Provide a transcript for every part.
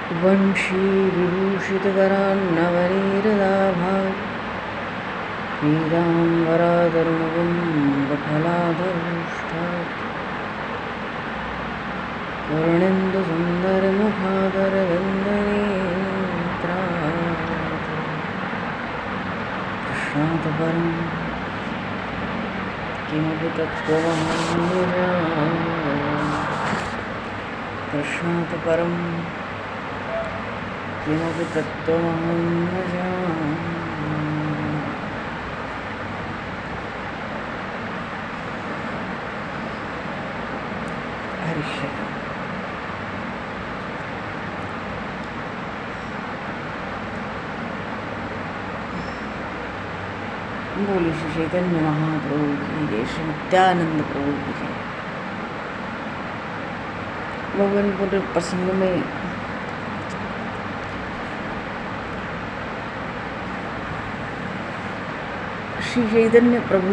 वंशी विभूषितकरान्नवनीरदाभात् पीताम्बरातरुणकुम्भफलाधरोष्ठात् पूर्णेन्दुसुन्दरमुखादरविन्दनेत्रात् कृष्णात् परं किमपि तत्त्वमहं न जाने। कृष्णात् परं किमपि तत्त्वमहं न जाने। हरिः बोले श्री चैतन्य महाप्रभु की जय, श्री नित्यानंद प्रभु की जय। भगवान पूरे प्रसंग में श्री चैतन्य प्रभु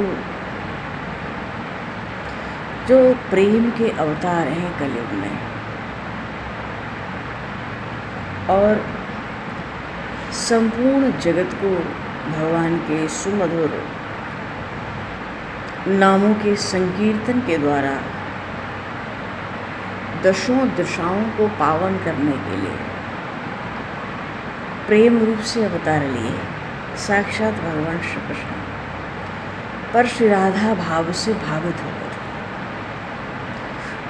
जो प्रेम के अवतार हैं कलयुग में, और संपूर्ण जगत को भगवान के सुमधुर नामों के संकीर्तन के द्वारा दशों दिशाओं को पावन करने के लिए प्रेम रूप से अवतार लिए साक्षात भगवान श्री कृष्ण पर श्री राधा भाव से भावित होकर,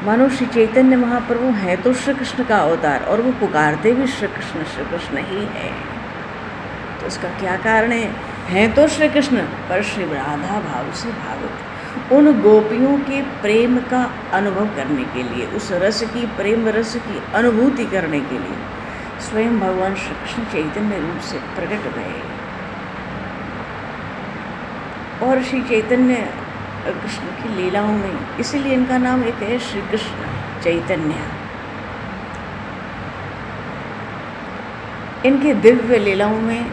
मानो श्री चैतन्य महाप्रभु हैं तो श्री कृष्ण का अवतार और वो पुकारते भी श्री कृष्ण ही है। तो उसका क्या कारण है तो श्री कृष्ण पर श्री राधा भाव से भावित, उन गोपियों के प्रेम का अनुभव करने के लिए, उस रस की, प्रेम रस की अनुभूति करने के लिए स्वयं भगवान श्री कृष्ण चैतन्य रूप से प्रकट भए। और श्री चैतन्य कृष्ण की लीलाओं में, इसीलिए इनका नाम एक है श्री कृष्ण चैतन्य। इनके दिव्य लीलाओं में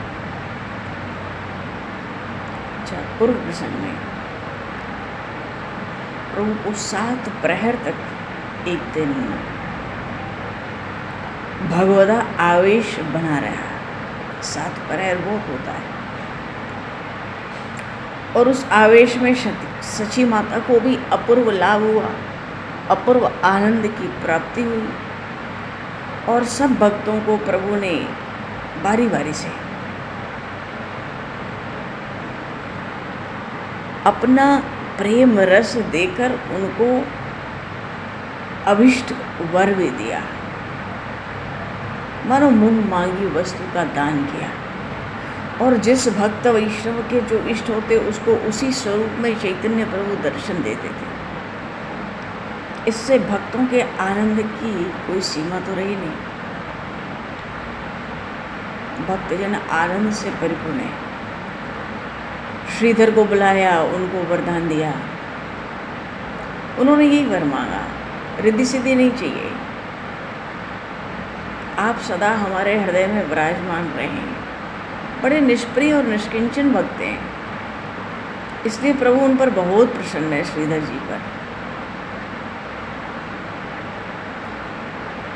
पूर्व प्रसंग में प्रभु को 7 प्रहर तक एक दिन भगवदा आवेश बना रहा। 7 प्रहर बहुत होता है, और उस आवेश में सची माता को भी अपूर्व लाभ हुआ, अपूर्व आनंद की प्राप्ति हुई, और सब भक्तों को प्रभु ने बारी बारी से अपना प्रेम रस देकर उनको अभिष्ट वर भी दिया, मानो मुंह मांगी वस्तु का दान किया। और जिस भक्त वैष्णव के जो इष्ट होते उसको उसी स्वरूप में चैतन्य प्रभु दर्शन देते थे। इससे भक्तों के आनंद की कोई सीमा तो रही नहीं। भक्तजन आनंद से परिपूर्ण है। श्रीधर को बुलाया, उनको वरदान दिया, उन्होंने यही वर मांगा, रिद्धि सिद्धि नहीं चाहिए, आप सदा हमारे हृदय में विराजमान रहे हैं। बड़े निष्प्रिय और निष्किंचन भक्त हैं, इसलिए प्रभु उन पर बहुत प्रसन्न है, श्रीधर जी पर।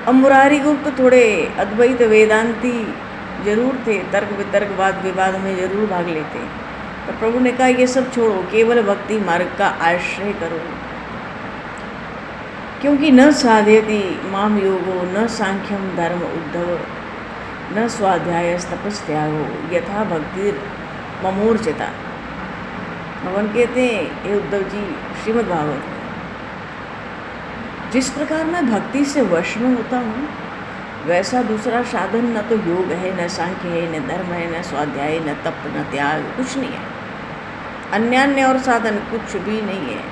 अब मुरारी गुप्त थोड़े अद्वैत वेदांती जरूर थे, तर्क वितर्क वाद विवाद में जरूर भाग लेते, तो प्रभु ने कहा ये सब छोड़ो, केवल भक्ति मार्ग का आश्रय करो, क्योंकि न साधयति माम योगो न सांख्यम धर्म उद्धव न स्वाध्याय तपस्त्यागो यथा भक्ति ममोर्चिता। भगवान कहते हैं हे उद्धव जी, श्रीमद् भागवत, जिस प्रकार मैं भक्ति से वश में होता हूँ, वैसा दूसरा साधन न तो योग है, न सांख्य है, न धर्म है, न स्वाध्याय, न तप, न त्याग, कुछ नहीं है। अन्यान्य और साधन कुछ भी नहीं है।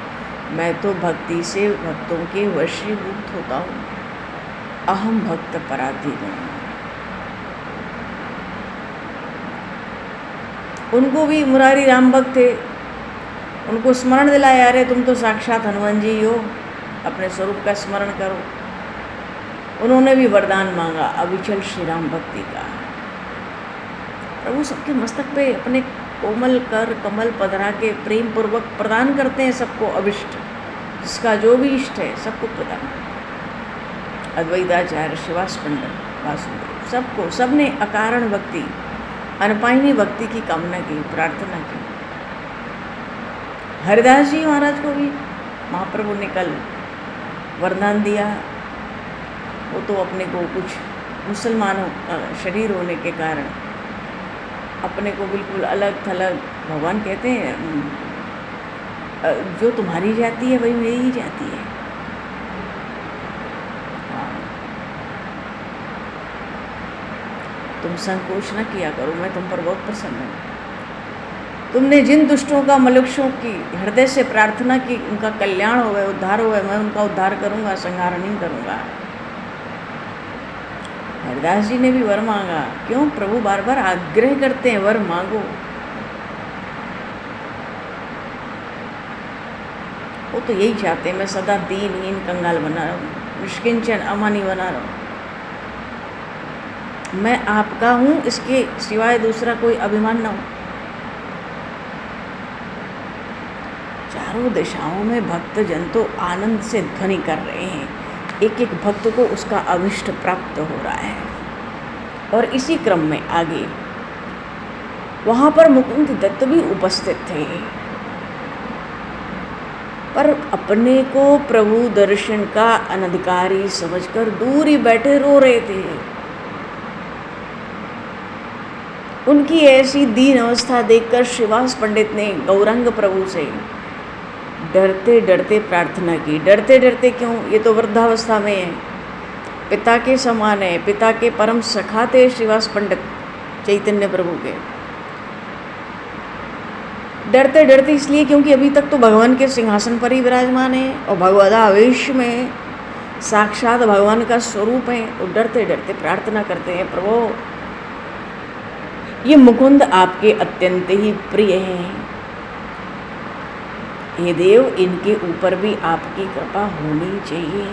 मैं तो भक्ति से भक्तों के वशीभूत होता हूँ। अहम भक्त पराधीन हूँ। उनको भी मुरारी राम भक्त थे, उनको स्मरण दिलाया, अरे तुम तो साक्षात हनुमान जी हो, अपने स्वरूप का स्मरण करो। उन्होंने भी वरदान मांगा अविचल श्री राम भक्ति का। प्रभु सबके मस्तक पे अपने कोमल कर कमल पधरा के प्रेम पूर्वक प्रदान करते हैं सबको अभिष्ट, जिसका जो भी इष्ट है सबको प्रदान। अद्वैताचार्य श्रीवास पंडित वासुदेव सबको, सबने अकारण भक्ति, अनपायनी भक्ति की कामना की, प्रार्थना की। हरिदास जी महाराज को भी महाप्रभु ने कल वरदान दिया। वो तो अपने को कुछ मुसलमानों का शरीर होने के कारण अपने को बिल्कुल अलग थलग, भगवान कहते हैं जो तुम्हारी जाति है वही मेरी ही जाति है। तुम संकोच न किया करो, मैं तुम पर बहुत प्रसन्न हूँ। तुमने जिन दुष्टों का, मनुष्यों की हृदय से प्रार्थना की, उनका कल्याण हो गए, उद्धार हो गए, मैं उनका उद्धार करूँगा, संहार नहीं करूँगा। हरिदास जी ने भी वर मांगा। क्यों? प्रभु बार बार आग्रह करते हैं, वर मांगो। वो तो यही चाहते हैं, मैं सदा दीनहीन कंगाल बना रहा हूँ, निष्किंचन अमानी बना रहा हूँ, मैं आपका हूँ, इसके सिवाय दूसरा कोई अभिमान ना हो। चारों दिशाओं में भक्त जन तो आनंद से ध्वनि कर रहे हैं, एक एक भक्त को उसका अभिष्ट प्राप्त हो रहा है। और इसी क्रम में आगे वहाँ पर मुकुंद दत्त भी उपस्थित थे, पर अपने को प्रभु दर्शन का अनधिकारी समझकर दूर ही बैठे रो रहे थे। उनकी ऐसी दीन अवस्था देखकर श्रीवास पंडित ने गौरांग प्रभु से डरते डरते प्रार्थना की। डरते डरते क्यों? ये तो वृद्धावस्था में है, पिता के समान है, पिता के परम सखा थे श्रीवास पंडित चैतन्य प्रभु के। डरते डरते इसलिए क्योंकि अभी तक तो भगवान के सिंहासन पर ही विराजमान है और भगवदावेश में साक्षात भगवान का स्वरूप है। तो डरते डरते प्रार्थना करते हैं, प्रभु ये मुकुंद आपके अत्यंत ही प्रिय हैं, हे देव इनके ऊपर भी आपकी कृपा होनी चाहिए।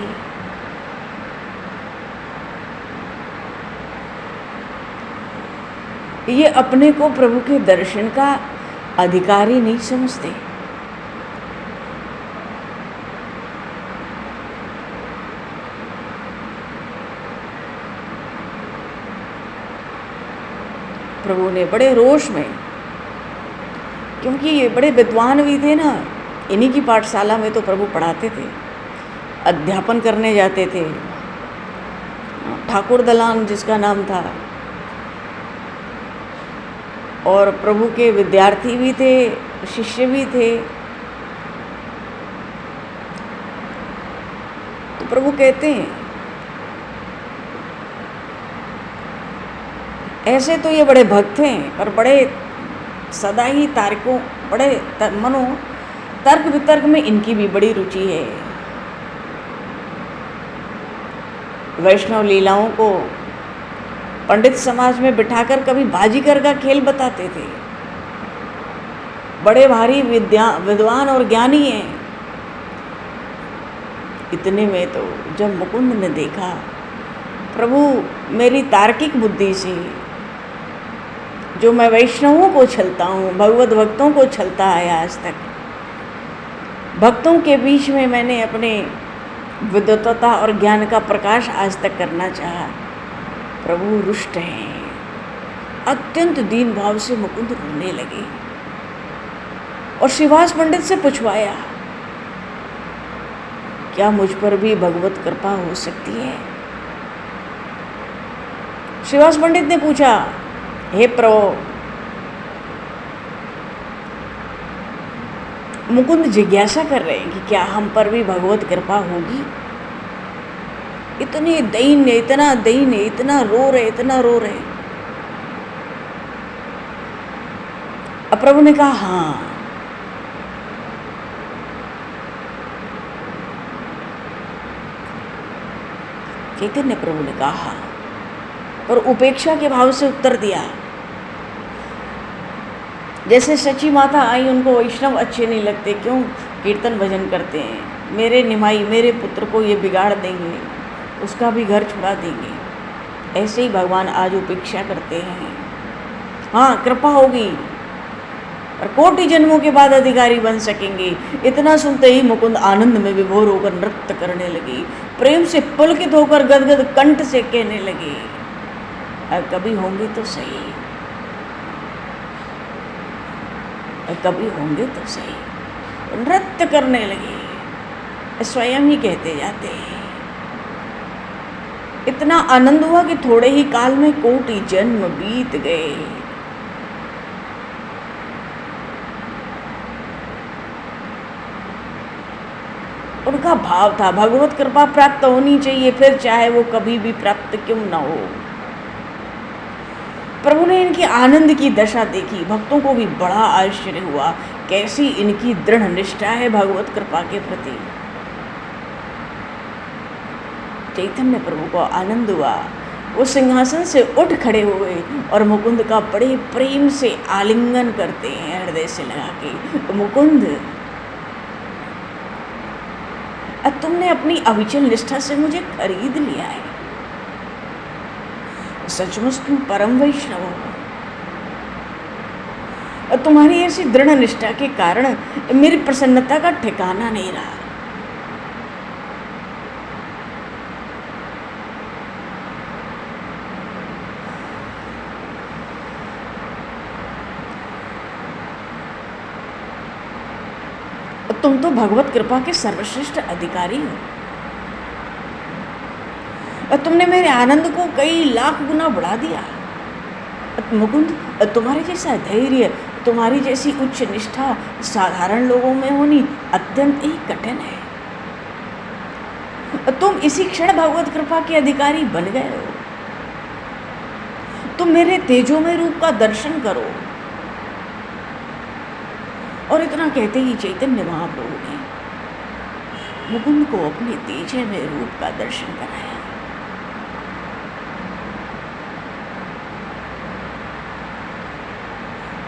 ये अपने को प्रभु के दर्शन का अधिकारी नहीं समझते। प्रभु ने बड़े रोष में, क्योंकि ये बड़े विद्वान भी थे ना, इन्हीं की पाठशाला में तो प्रभु पढ़ाते थे, अध्यापन करने जाते थे। ठाकुर दलान जिसका नाम था, और प्रभु के विद्यार्थी भी थे, शिष्य भी थे। तो प्रभु कहते हैं ऐसे तो ये बड़े भक्त हैं, पर बड़े सदा ही तार्कों, बड़े मनो तर्क वितर्क में इनकी भी बड़ी रुचि है। वैष्णव लीलाओं को पंडित समाज में बिठाकर कभी बाजीगर का खेल बताते थे। बड़े भारी विद्वान और ज्ञानी हैं। इतने में तो जब मुकुंद ने देखा, प्रभु मेरी तार्किक बुद्धि से जो मैं वैष्णवों को छलता हूँ, भगवत भक्तों को छलता आया आज तक, भक्तों के बीच में मैंने अपने विद्वत्ता और ज्ञान का प्रकाश आज तक करना चाहा, प्रभु रुष्ट हैं। अत्यंत दीन भाव से मुकुंद रोने लगे और श्रीवास पंडित से पूछवाया, क्या मुझ पर भी भगवत कृपा हो सकती है? श्रीवास पंडित ने पूछा, हे प्रभु, मुकुंद जिज्ञासा कर रहे हैं कि क्या हम पर भी भगवत कृपा होगी। इतने दैन्य, इतना दैन्य, इतना रो रहे, इतना रो रहे। अब प्रभु ने कहा, हाँ। चैतन्य प्रभु ने कहा हाँ, और उपेक्षा के भाव से उत्तर दिया। जैसे सची माता आई, उनको वैष्णव अच्छे नहीं लगते, क्यों? कीर्तन भजन करते हैं, मेरे निमाई, मेरे पुत्र को ये बिगाड़ देंगे, उसका भी घर छुड़ा देंगे। ऐसे ही भगवान आज उपेक्षा करते हैं। हाँ, कृपा होगी, और कोटि जन्मों के बाद अधिकारी बन सकेंगे। इतना सुनते ही मुकुंद आनंद में विभोर होकर नृत्य करने लगे, प्रेम से पुलकित होकर गदगद कंठ से कहने लगे, कभी होंगे तो सही, कभी होंगे तो सही। नृत्य करने लगे, स्वयं ही कहते जाते हैं। इतना आनंद हुआ कि थोड़े ही काल में कोटि जन्म बीत गए। उनका भाव था भगवत कृपा प्राप्त होनी चाहिए, फिर चाहे वो कभी भी प्राप्त क्यों न हो। प्रभु ने इनकी आनंद की दशा देखी, भक्तों को भी बड़ा आश्चर्य हुआ कैसी इनकी दृढ़ निष्ठा है भगवत कृपा के प्रति। चैतन्य प्रभु को आनंद हुआ, वो सिंहासन से उठ खड़े हुए और मुकुंद का बड़े प्रेम से आलिंगन करते हैं हृदय से लगा के। मुकुंद, तुमने अपनी अविचल निष्ठा से मुझे खरीद लिया है, सचमुच तुम परम वैष्णव हो। और तुम्हारी ऐसी दृढ़ निष्ठा के कारण मेरी प्रसन्नता का ठिकाना नहीं रहा। तुम तो भगवत कृपा के सर्वश्रेष्ठ अधिकारी हो, और तुमने मेरे आनंद को कई लाख गुना बढ़ा दिया। मुकुंद, तुम्हारे जैसा धैर्य, तुम्हारी जैसी उच्च निष्ठा साधारण लोगों में होनी अत्यंत ही कठिन है। तुम इसी क्षण भगवत कृपा के अधिकारी बन गए हो। तुम मेरे तेजोमय रूप का दर्शन करो। और इतना कहते ही चैतन्य महाप्रभु ने मुकुंद को अपने तेजोमय रूप का दर्शन कराया।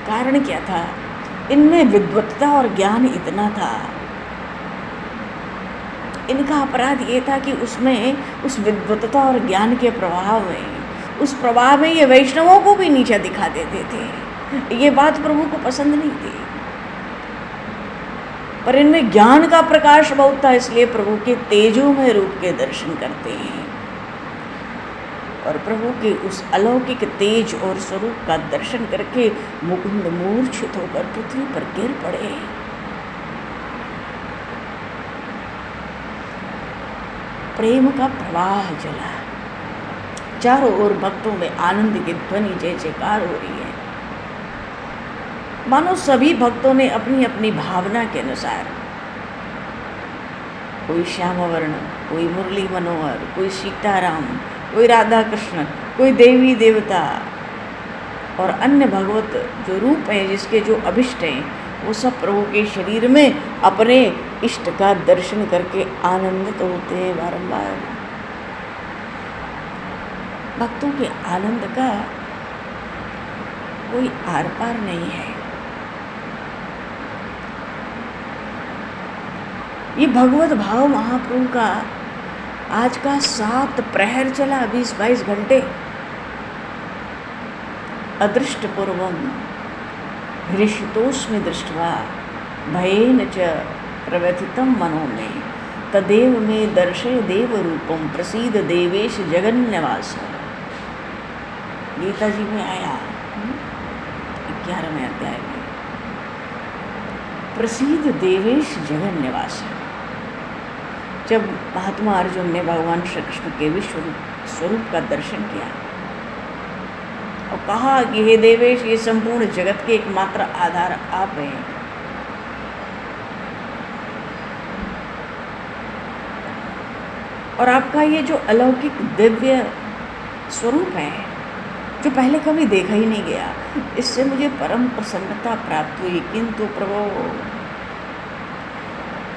कारण क्या था? इनमें विद्वत्ता और ज्ञान इतना था। इनका अपराध ये था कि उसमें, उस विद्वत्ता और ज्ञान के प्रभाव में, उस प्रभाव में ये वैष्णवों को भी नीचा दिखा देते थे। ये बात प्रभु को पसंद नहीं थी। पर इनमें ज्ञान का प्रकाश बहुत था, इसलिए प्रभु के तेजोमय रूप के दर्शन करते हैं। और प्रभु के उस अलौकिक तेज और स्वरूप का दर्शन करके मुकुंद मूर्छित होकर पृथ्वी पर गिर पड़े। प्रेम का प्रवाह चला, चारों ओर भक्तों में आनंद की ध्वनि जय जयकार हो रही है। मानो सभी भक्तों ने अपनी अपनी भावना के अनुसार, कोई श्यामवर्ण, कोई मुरली मनोहर, कोई सीताराम, कोई राधा कृष्ण, कोई देवी देवता और अन्य भगवत जो रूप हैं, जिसके जो अभिष्ट हैं, वो सब प्रभु के शरीर में अपने इष्ट का दर्शन करके आनंदित होते हैं बारंबार। भक्तों के आनंद का कोई आर पार नहीं है। ये भगवत भाव महाप्रभु का आज का 7 प्रहर चला, 20-22 घंटे। अदृष्ट पूर्वम हृषितोस्मि दृष्ट्वा भयेन च प्रव्यथितं मनो मे तदेव मे दर्शय देव रूपम प्रसीद देवेश जगन्यवास। गीता जी में आया 11वें अध्याय में, प्रसीद देवेश जगन्यवास। जब महात्मा अर्जुन ने भगवान श्री कृष्ण के विश्व स्वरूप का दर्शन किया और कहा कि हे देवेश, ये संपूर्ण जगत के एकमात्र आधार आप हैं। और आपका ये जो अलौकिक दिव्य स्वरूप है, जो पहले कभी देखा ही नहीं गया, इससे मुझे परम प्रसन्नता प्राप्त हुई। किंतु प्रभु,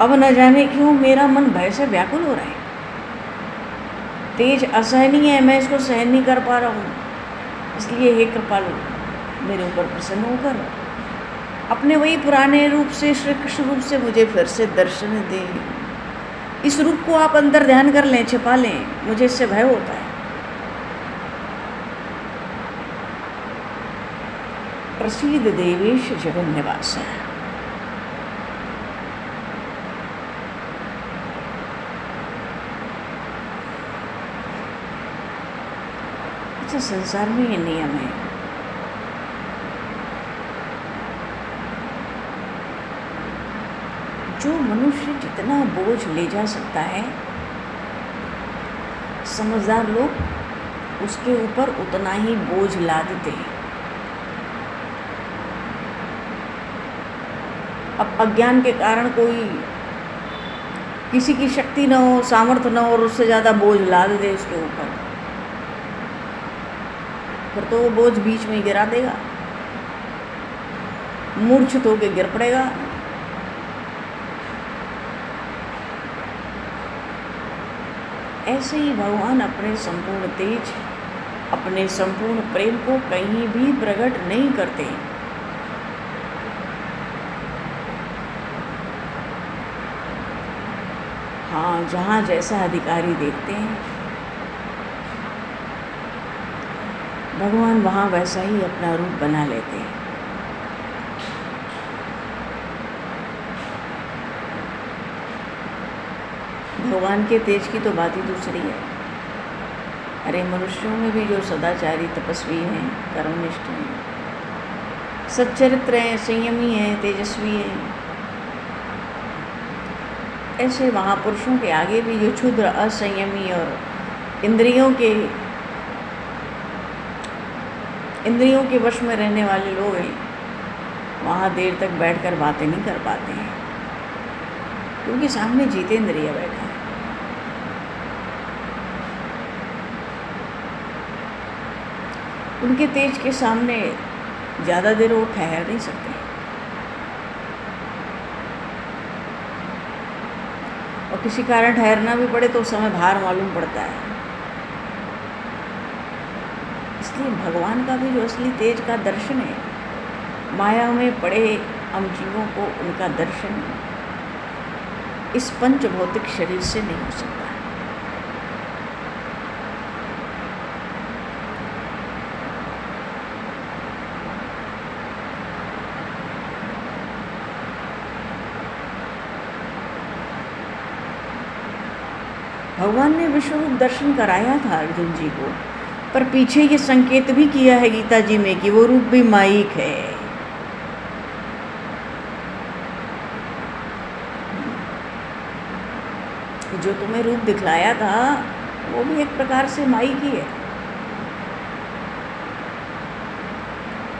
अब न जाने क्यों मेरा मन भय से व्याकुल हो रहा है। तेज असहनीय है, मैं इसको सहन नहीं कर पा रहा हूँ। इसलिए हे कृपालु, मेरे ऊपर प्रसन्न होकर अपने वही पुराने रूप से, श्री कृष्ण रूप से मुझे फिर से दर्शन दें। इस रूप को आप अंदर ध्यान कर लें, छिपा लें, मुझे इससे भय होता है। प्रसीद देवेश जगन्यवास। अच्छा, संसार में ये नियम है, जो मनुष्य जितना बोझ ले जा सकता है, समझदार लोग उसके ऊपर उतना ही बोझ लादते हैं। अब अज्ञान के कारण कोई किसी की शक्ति न हो, सामर्थ्य न हो और उससे ज़्यादा बोझ लाद दे उसके ऊपर, फिर तो वो बोझ बीच में ही गिरा देगा, मूर्छित होकर गिर पड़ेगा। ऐसे ही भगवान अपने संपूर्ण तेज, अपने संपूर्ण प्रेम को कहीं भी प्रकट नहीं करते। हाँ, जहाँ जैसा अधिकारी देखते हैं भगवान वहाँ वैसा ही अपना रूप बना लेते हैं। भगवान के तेज की तो बात ही दूसरी है। अरे मनुष्यों में भी जो सदाचारी, तपस्वी हैं, कर्मनिष्ठ हैं, सच्चरित्र हैं, संयमी हैं, तेजस्वी हैं, ऐसे महापुरुषों के आगे भी जो क्षुद्र, असंयमी और इंद्रियों के वश में रहने वाले लोग हैं, वहाँ देर तक बैठकर बातें नहीं कर पाते हैं, क्योंकि सामने जितेंद्रिय बैठा है। उनके तेज के सामने ज़्यादा देर वो ठहर नहीं सकते, और किसी कारण ठहरना भी पड़े तो उस समय भार मालूम पड़ता है। इसलिए भगवान का भी जो असली तेज का दर्शन है, माया में पड़े हम जीवों को उनका दर्शन इस पंच भौतिक शरीर से नहीं हो सकता। भगवान ने विश्वरूप दर्शन कराया था अर्जुन जी को, पर पीछे ये संकेत भी किया है गीता जी में कि वो रूप भी माइक है। जो तुम्हें रूप दिखलाया था वो भी एक प्रकार से माइक ही है,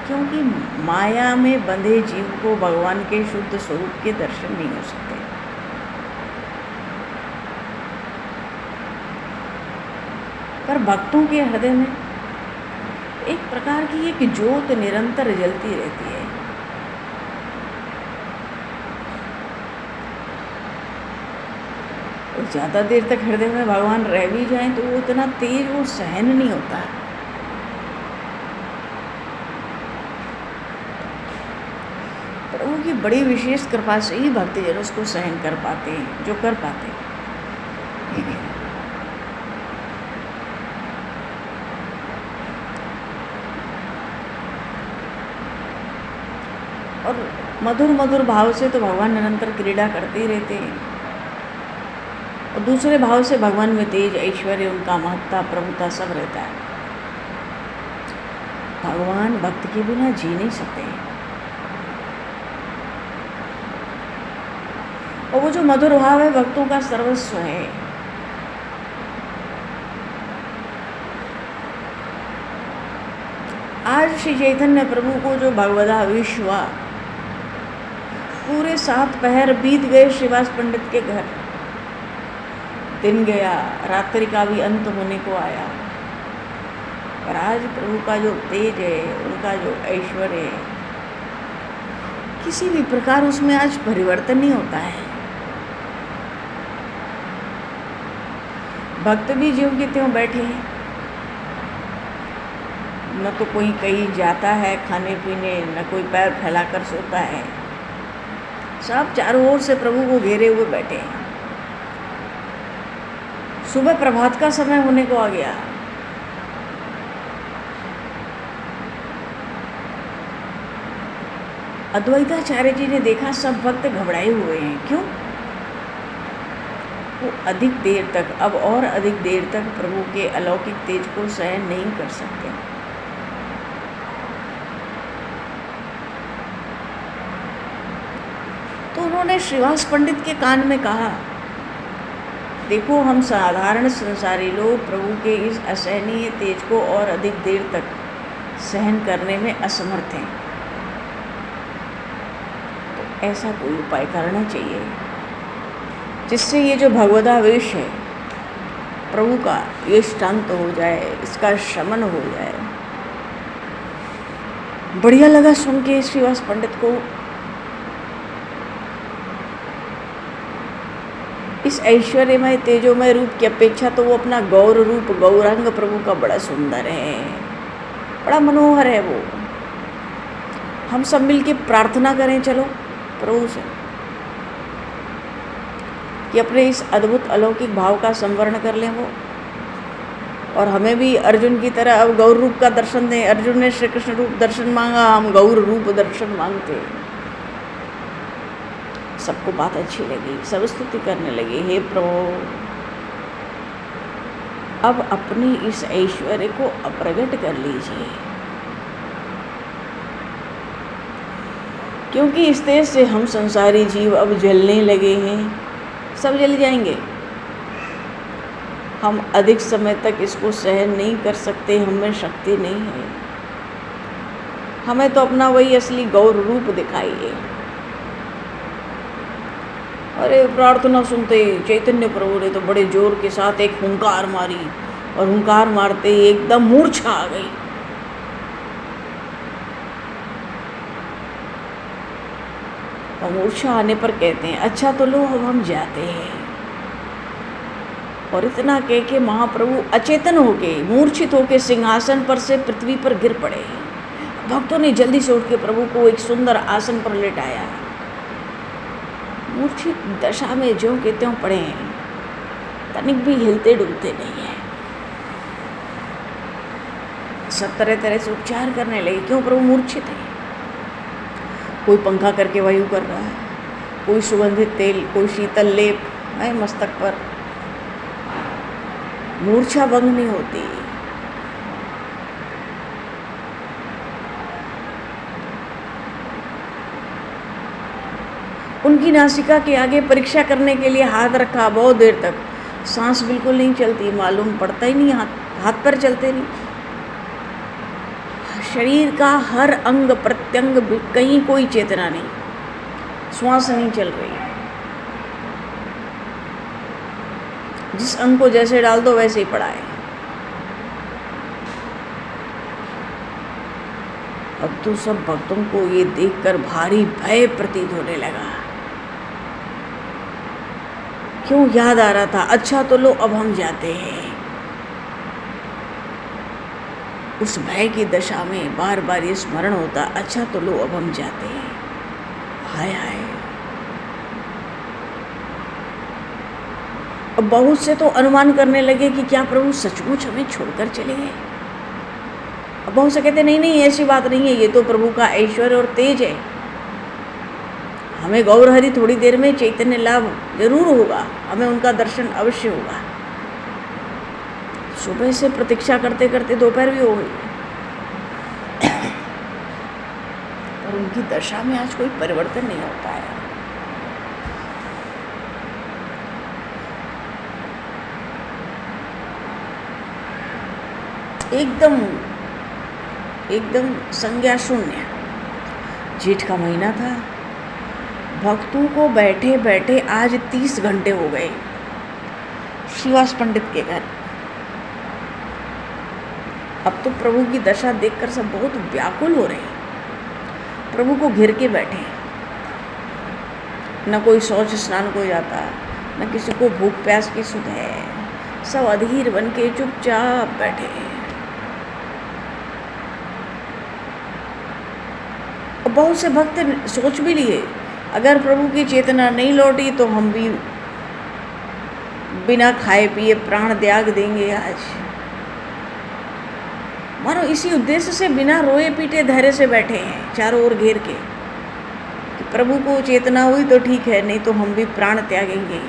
क्योंकि माया में बंधे जीव को भगवान के शुद्ध स्वरूप के दर्शन नहीं हो सकते। पर भक्तों के हृदय में एक प्रकार की एक ज्योत निरंतर जलती रहती है। और ज़्यादा देर तक हृदय में भगवान रह भी जाएं तो वो इतना तेज वो सहन नहीं होता। प्रभु की बड़ी विशेष कृपा से ही भक्तजन उसको सहन कर पाते हैं, जो कर पाते हैं। और मधुर मधुर भाव से तो भगवान निरंतर क्रीड़ा करते ही रहते हैं, और दूसरे भाव से भगवान में तेज, ऐश्वर्य, उनका महत्ता, प्रभुता सब रहता है। भगवान भक्त के बिना जी नहीं सकते। और वो जो मधुर भाव है भक्तों का सर्वस्व है। आज श्री चैतन्य प्रभु को जो भगवदावेश हुआ, पूरे 7 पहर बीत गए श्रीवास पंडित के घर, दिन गया, रात्रि का भी अंत होने को आया, पर आज प्रभु का जो तेज है, उनका जो ऐश्वर्य है, किसी भी प्रकार उसमें आज परिवर्तन नहीं होता है। भक्त भी ज्यों के त्यों बैठे हैं, न तो कोई कहीं जाता है खाने पीने, न कोई पैर फैलाकर सोता है, सब चारों ओर से प्रभु को घेरे हुए बैठे हैं। सुबह प्रभात का समय होने को आ गया, अद्वैताचार्य जी ने देखा सब भक्त घबराए हुए हैं। क्यों? वो अधिक देर तक, अब और अधिक देर तक प्रभु के अलौकिक तेज को सहन नहीं कर सकते। तो उन्होंने श्रीवास पंडित के कान में कहा, देखो हम साधारण संसारी लोग प्रभु के इस असहनीय तेज को और अधिक देर तक सहन करने में असमर्थ हैं, तो ऐसा कोई उपाय करना चाहिए जिससे ये जो भगवदावेश है प्रभु का, ये शांत हो जाए, इसका शमन हो जाए। बढ़िया लगा सुन के श्रीवास पंडित को। इस ऐश्वर्यमय तेजोमय रूप की अपेक्षा तो वो अपना गौर रूप, गौरांग प्रभु का बड़ा सुंदर है, बड़ा मनोहर है वो। हम सब मिलके प्रार्थना करें चलो प्रभु से कि अपने इस अद्भुत अलौकिक भाव का संवरण कर लें वो, और हमें भी अर्जुन की तरह अब गौर रूप का दर्शन दें। अर्जुन ने श्री कृष्ण रूप दर्शन मांगा, हम गौर रूप दर्शन मांगते। सबको बात अच्छी लगी, सब स्तुति करने लगे, हे प्रभु अब अपनी इस ऐश्वर्य को अप्रगट कर लीजिए, क्योंकि इस तेज से हम संसारी जीव अब जलने लगे हैं, सब जल जाएंगे। हम अधिक समय तक इसको सहन नहीं कर सकते, हमें शक्ति नहीं है। हमें तो अपना वही असली गौर रूप दिखाइए। अरे प्रार्थना सुनते चैतन्य प्रभु ने तो बड़े जोर के साथ एक हुंकार मारी, और हुंकार मारते ही एकदम मूर्छा आ गई। और मूर्छा आने पर कहते हैं, अच्छा तो लो अब हम जाते हैं। और इतना कह के महाप्रभु अचेतन होके, मूर्छित होके सिंहासन पर से पृथ्वी पर गिर पड़े। भक्तों ने जल्दी से उठ के प्रभु को एक सुंदर आसन पर लेटाया। मूर्छित दशा में ज्यों के त्यों पड़े हैं, तनिक भी हिलते डुलते नहीं है। सब तरह तरह से उपचार करने लगे, क्यों प्रभु मूर्छित है। कोई पंखा करके वायु कर रहा है, कोई सुगंधित तेल, कोई शीतल लेप है मस्तक पर। मूर्छा भंग नहीं होती। उनकी नासिका के आगे परीक्षा करने के लिए हाथ रखा, बहुत देर तक सांस बिल्कुल नहीं चलती, मालूम पड़ता ही नहीं, हाथ पर चलते नहीं। शरीर का हर अंग प्रत्यंग, कहीं कोई चेतना नहीं, श्वास नहीं चल रही। जिस अंग को जैसे डाल दो वैसे ही पड़ा है। अब तो सब भक्तों को ये देखकर भारी भय प्रतीत होने लगा। क्यों याद आ रहा था, अच्छा तो लो अब हम जाते हैं। उस भय की दशा में बार बार ये स्मरण होता, अच्छा तो लो अब हम जाते हैं। हाय हाय। अब बहुत से तो अनुमान करने लगे कि क्या प्रभु सचमुच हमें छोड़कर चले गए। अब बहुत से कहते नहीं नहीं ऐसी बात नहीं है, ये तो प्रभु का ऐश्वर्य और तेज है। हमें गौर हरि थोड़ी देर में चैतन्य लाभ जरूर होगा, हमें उनका दर्शन अवश्य होगा। सुबह से प्रतीक्षा करते करते दोपहर भी हो गई, और उनकी दशा में आज कोई परिवर्तन नहीं होता है। एकदम संज्ञा शून्य। जेठ का महीना था। भक्तों को बैठे बैठे आज 30 घंटे हो गए श्रीवास पंडित के घर। अब तो प्रभु की दशा देखकर सब बहुत व्याकुल हो रहे हैं। प्रभु को घिर के बैठे, न कोई शौच स्नान को जाता, न किसी को भूख प्यास की सुध है। सब अधीर बन के चुपचाप बैठे हैं। बहुत से भक्त सोच भी लिए, अगर प्रभु की चेतना नहीं लौटी तो हम भी बिना खाए पिए प्राण त्याग देंगे आज। मानो इसी उद्देश्य से बिना रोए पीटे धैर्य से बैठे हैं, चारों ओर घेर के, कि प्रभु को चेतना हुई तो ठीक है, नहीं तो हम भी प्राण त्यागेंगे।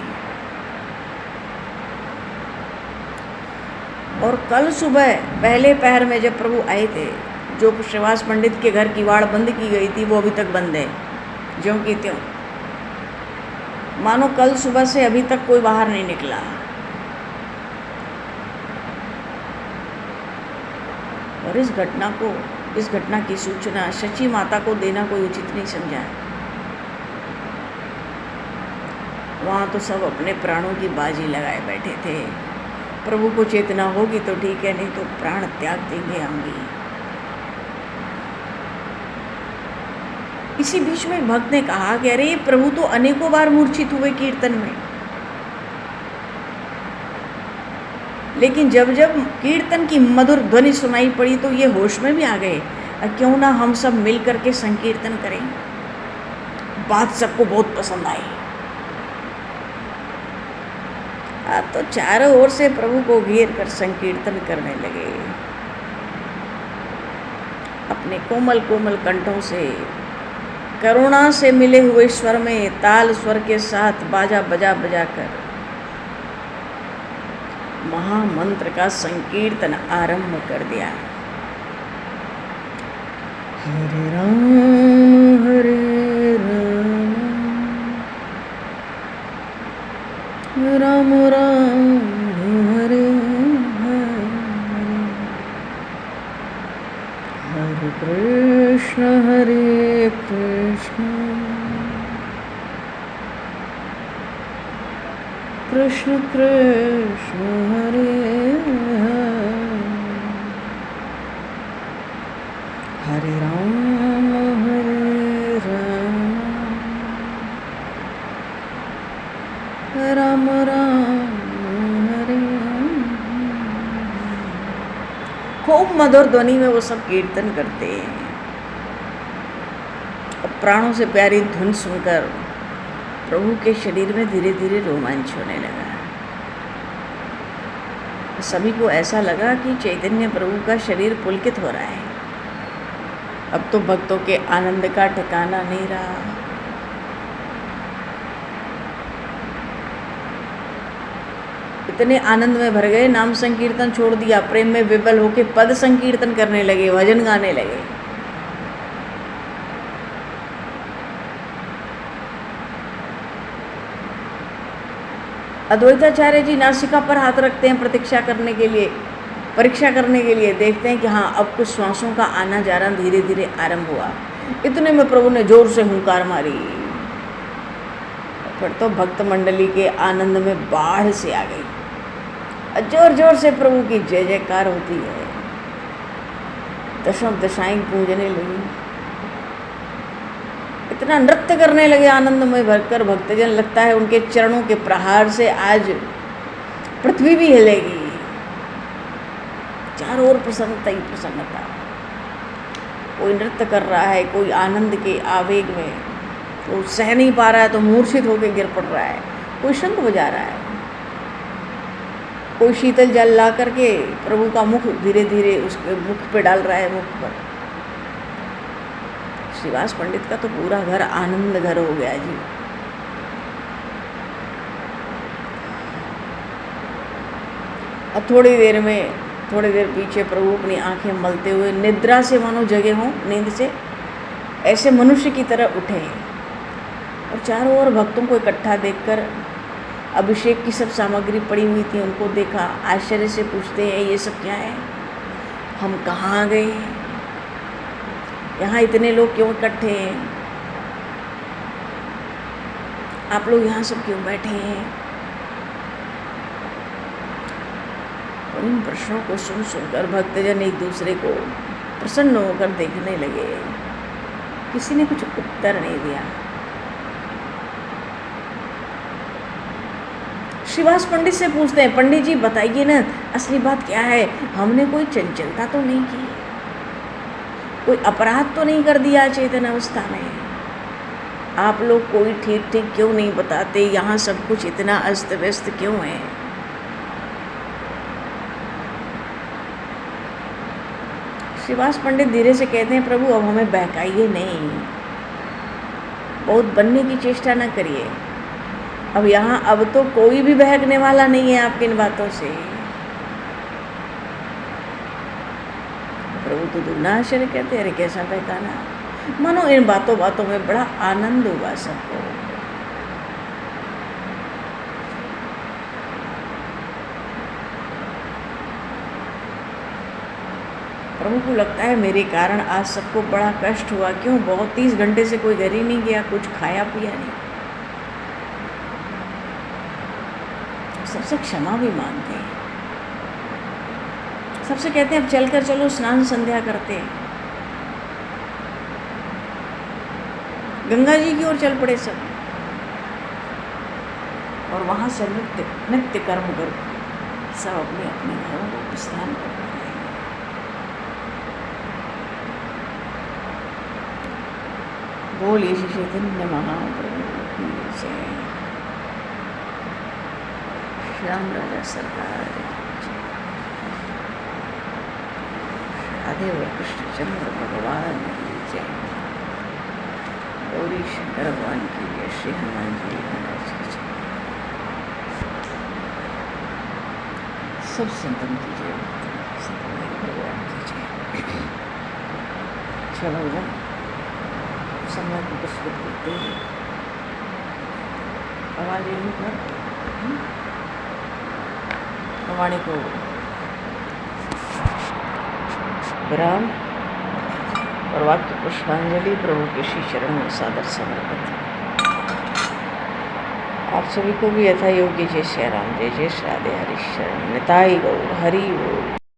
और कल सुबह पहले पहर में जब प्रभु आए थे, जो श्रीवास पंडित के घर की वाड़ बंद की गई थी वो अभी तक बंद है, ज्यों की त्यों, मानो कल सुबह से अभी तक कोई बाहर नहीं निकला। और इस घटना की सूचना शची माता को देना कोई उचित नहीं समझा। वहाँ तो सब अपने प्राणों की बाजी लगाए बैठे थे। प्रभु को चेतना होगी तो ठीक है, नहीं तो प्राण त्याग देंगे हम भी। इसी बीच में भक्त ने कहा कि अरे प्रभु तो अनेकों बार मूर्छित हुए कीर्तन में, लेकिन जब जब कीर्तन की मधुर ध्वनि सुनाई पड़ी तो ये होश में भी आ गए, क्यों ना हम सब मिल करके संकीर्तन करें। बात सबको बहुत पसंद आई। अब तो चारों ओर से प्रभु को घेर कर संकीर्तन करने लगे। अपने कोमल कोमल कंठों से करुणा से मिले हुए स्वर में ताल स्वर के साथ बाजा बजा बजा कर महामंत्र का संकीर्तन आरंभ कर दिया। हरे राम राम राम हरे हरे कृष्ण कृष्ण कृष्ण हरे हरे राम राम राम हरे। खूब मधुर ध्वनि में वो सब कीर्तन करते हैं। अब प्राणों से प्यारी धुन सुनकर प्रभु के शरीर में धीरे धीरे रोमांच होने लगा। सभी को ऐसा लगा कि चैतन्य प्रभु का शरीर पुलकित हो रहा है। अब तो भक्तों के आनंद का ठिकाना नहीं रहा। इतने आनंद में भर गए, नाम संकीर्तन छोड़ दिया, प्रेम में विवल होके पद संकीर्तन करने लगे, भजन गाने लगे। अद्वैताचार्य जी नासिका पर हाथ रखते हैं परीक्षा करने के लिए, देखते हैं कि हाँ अब कुछ श्वासों का आना जाना धीरे धीरे आरंभ हुआ। इतने में प्रभु ने जोर से हुंकार मारी। फिर तो भक्त मंडली के आनंद में बाढ़ से आ गई। जोर जोर से प्रभु की जय जयकार होती है। दशों दशाएं गूंजने लगी। इतना नृत्य करने लगे आनंद में भरकर भक्तजन, लगता है उनके चरणों के प्रहार से आज पृथ्वी भी हिलेगी। चारों ओर प्रसन्नता ही प्रसन्नता। कोई नृत्य कर रहा है, कोई आनंद के आवेग में तो सह नहीं पा रहा है तो मूर्छित होकर गिर पड़ रहा है, कोई शंख बजा रहा है, कोई शीतल जल ला करके प्रभु का मुख धीरे धीरे उसके मुख पे डाल रहा है, मुख पर। श्रीवास पंडित का तो पूरा घर आनंद घर हो गया जी। अब थोड़ी देर पीछे प्रभु अपनी आंखें मलते हुए निद्रा से मानो जगे हों, नींद से ऐसे मनुष्य की तरह उठे और चारों ओर भक्तों को इकट्ठा देखकर अभिषेक की सब सामग्री पड़ी हुई थी, उनको देखा। आश्चर्य से पूछते हैं ये सब क्या है, हम कहाँ आ गए, यहाँ इतने लोग क्यों इकट्ठे हैं, आप लोग यहाँ सब क्यों बैठे हैं। और इन प्रश्नों को सुन सुनकर भक्तजन एक दूसरे को प्रसन्न होकर देखने लगे। किसी ने कुछ उत्तर नहीं दिया। श्रीवास पंडित से पूछते हैं, पंडित जी बताइए ना असली बात क्या है, हमने कोई चंचलता तो नहीं की, कोई अपराध तो नहीं कर दिया चेतन अवस्था में, आप लोग कोई ठीक ठीक क्यों नहीं बताते, यहाँ सब कुछ इतना अस्त व्यस्त क्यों है। श्रीवास पंडित धीरे से कहते हैं, प्रभु अब हमें बहकाइए नहीं, बहुत बनने की चेष्टा न करिए। अब यहाँ अब तो कोई भी बहकने वाला नहीं है आपकी इन बातों से। प्रभु तो दुगना आश्चर्य कहते, अरे कैसा पहचाना। मानो इन बातों बातों में बड़ा आनंद हुआ सबको। प्रभु को लगता है मेरे कारण आज सबको बड़ा कष्ट हुआ। क्यों? बहुत 30 घंटे से कोई घर ही नहीं गया, कुछ खाया पिया नहीं। सबसे क्षमा भी मांगते हैं, सबसे कहते हैं अब चलकर चलो स्नान संध्या करते हैं। गंगा जी की ओर चल पड़े सब, और वहां से नित्य कर्म कर सब अपने अपने घरों को प्रस्थान करते हैं। बोलिए श्री चैतन्य महाप्रभु की जय। श्याम राजा सरकार जय। राधे व कृष्णचंद्र भगवान की जय। गौरी शंकर भगवान की जय। श्री हनुमान जी महाराज की जय। सब संतन की जय। भगवान की जय। चलो भगवान समय को प्रस्तुत करते हैं। आवाज यही पर वाणी को विराम और वाक्य पुष्पांजलि प्रभु के श्री चरणों में सादर समर्पित। आप सभी को भी यथा योग्य जय श्री राम, जय जय श्री राधे हरि शरण निताई गौर हरि बोल।